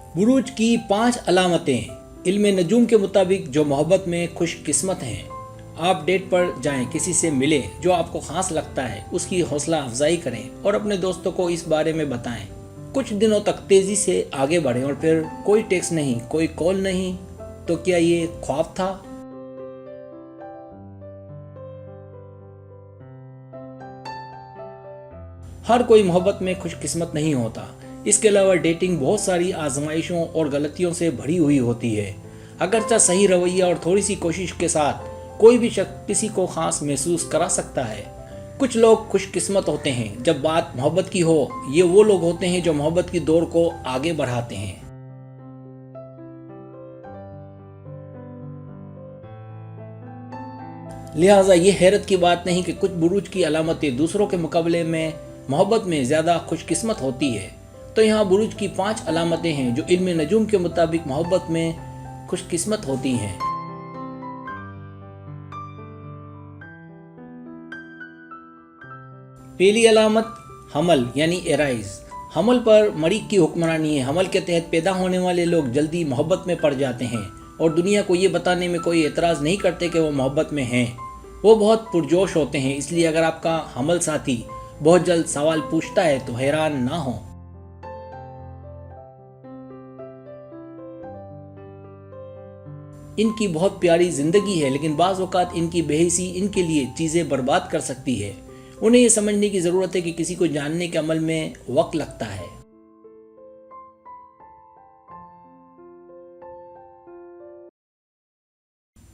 बुरूज की 5 अलामतें। इल्म नजूम के मुताबिक जो मोहब्बत में खुशकिस्मत हैं, आप डेट पर जाएं, किसी से मिले जो आपको खास लगता है, उसकी हौसला अफजाई करें और अपने दोस्तों को इस बारे में बताएं। कुछ दिनों तक तेजी से आगे बढ़ें और फिर कोई टेक्स्ट नहीं, कोई कॉल नहीं, तो क्या ये ख्वाब था? हर कोई मोहब्बत में खुशकिस्मत नहीं होता। इसके अलावा डेटिंग बहुत सारी आजमाइशों और गलतियों से भरी हुई होती है। अगरचा सही रवैया और थोड़ी सी कोशिश के साथ कोई भी शख्स किसी को खास महसूस करा सकता है। कुछ लोग खुशकिस्मत होते हैं जब बात मोहब्बत की हो। ये वो लोग होते हैं जो मोहब्बत की दौड़ को आगे बढ़ाते हैं। लिहाजा ये हैरत की बात नहीं कि कुछ बुरूज की अलामतें दूसरों के मुकाबले में मोहब्बत में ज़्यादा खुशकिस्मत होती है। तो यहाँ बुरूज की 5 अलामतें हैं जो इल्म नजूम के मुताबिक मोहब्बत में खुशकिस्मत होती हैं। पहली अलामत हमल यानी एराइज। हमल पर मरीक की हुक्मरानी है। हमल के तहत पैदा होने वाले लोग जल्दी मोहब्बत में पड़ जाते हैं और दुनिया को ये बताने में कोई एतराज़ नहीं करते कि वो मोहब्बत में हैं। वो बहुत पुरजोश होते हैं। इसलिए अगर आपका हमल साथी बहुत जल्द सवाल पूछता है तो हैरान ना हो। इनकी बहुत प्यारी जिंदगी है, लेकिन बाज़ औक़ात इनकी बेहिसी इनके लिए चीज़ें बर्बाद कर सकती है। उन्हें ये समझने की ज़रूरत है कि किसी को जानने के अमल में वक्त लगता है।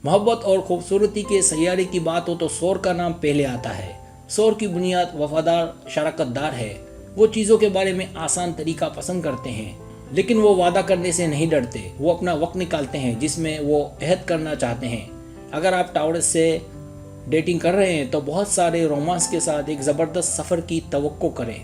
मोहब्बत और खूबसूरती के सैयारे की बात हो तो सौर का नाम पहले आता है। सौर की बुनियाद वफादार शराकतदार है। वो चीज़ों के बारे में आसान तरीका पसंद करते हैं, लेकिन वो वादा करने से नहीं डरते। वो अपना वक्त निकालते हैं जिसमें वो अहद करना चाहते हैं। अगर आप टावरस से डेटिंग कर रहे हैं तो बहुत सारे रोमांस के साथ एक ज़बरदस्त सफ़र की तवक्को करें।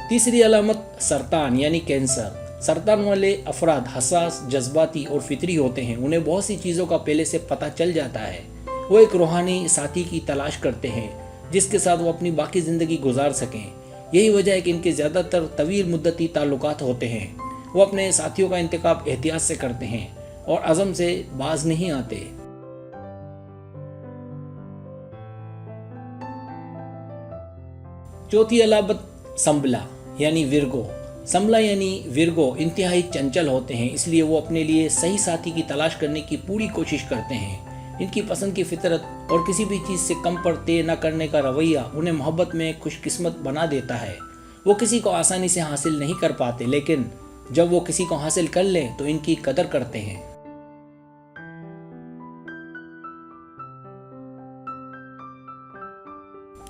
तीसरी अलामत सरतान यानी कैंसर। सरतान वाले अफराद हसास, जज्बाती और फितरी होते हैं। उन्हें बहुत सी चीज़ों का पहले से पता चल जाता है। वो एक रूहानी साथी की तलाश करते हैं जिसके साथ वो अपनी बाकी ज़िंदगी गुजार सकें। यही वजह है कि इनके ज़्यादातर तवील मुद्दती ताल्लुकात होते हैं। वो अपने साथियों का इंतखाब एहतियात से करते हैं और अज़म से बाज नहीं आते। चौथी अलामत संबला यानी विर्गो। संबला यानी विर्गो इंतहाई चंचल होते हैं, इसलिए वो अपने लिए सही साथी की तलाश करने की पूरी कोशिश करते हैं। इनकी पसंद की फितरत और किसी भी चीज़ से कम पर तय न करने का रवैया उन्हें मोहब्बत में खुशकिस्मत बना देता है। वो किसी को आसानी से हासिल नहीं कर पाते, लेकिन जब वो किसी को हासिल कर लें तो इनकी कदर करते हैं।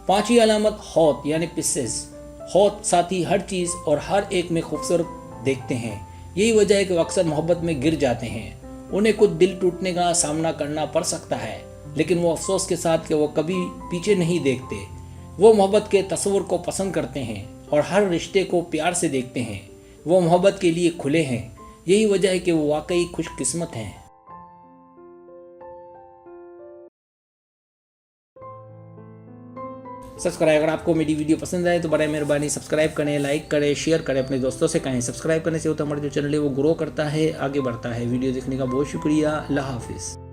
पांचवी अलामत हौत यानी पिस्सेस। हौत साथी हर चीज़ और हर एक में खूबसूरत देखते हैं। यही वजह है कि वो अक्सर मोहब्बत में गिर जाते हैं। उन्हें कुछ दिल टूटने का सामना करना पड़ सकता है, लेकिन वो अफसोस के साथ कि वो कभी पीछे नहीं देखते। वो मोहब्बत के तस्वुर को पसंद करते हैं और हर रिश्ते को प्यार से देखते हैं। वो मोहब्बत के लिए खुले हैं। यही वजह है कि वो वाकई खुशकिस्मत हैं। सब्सक्राइब, अगर आपको मेरी वीडियो पसंद आए तो बड़े मेहरबानी सब्सक्राइब करें, लाइक करें, शेयर करें, अपने दोस्तों से कहें। सब्सक्राइब करने से होता हमारा जो चैनल है वो ग्रो करता है, आगे बढ़ता है। वीडियो देखने का बहुत शुक्रिया। अल्लाह हाफिज़।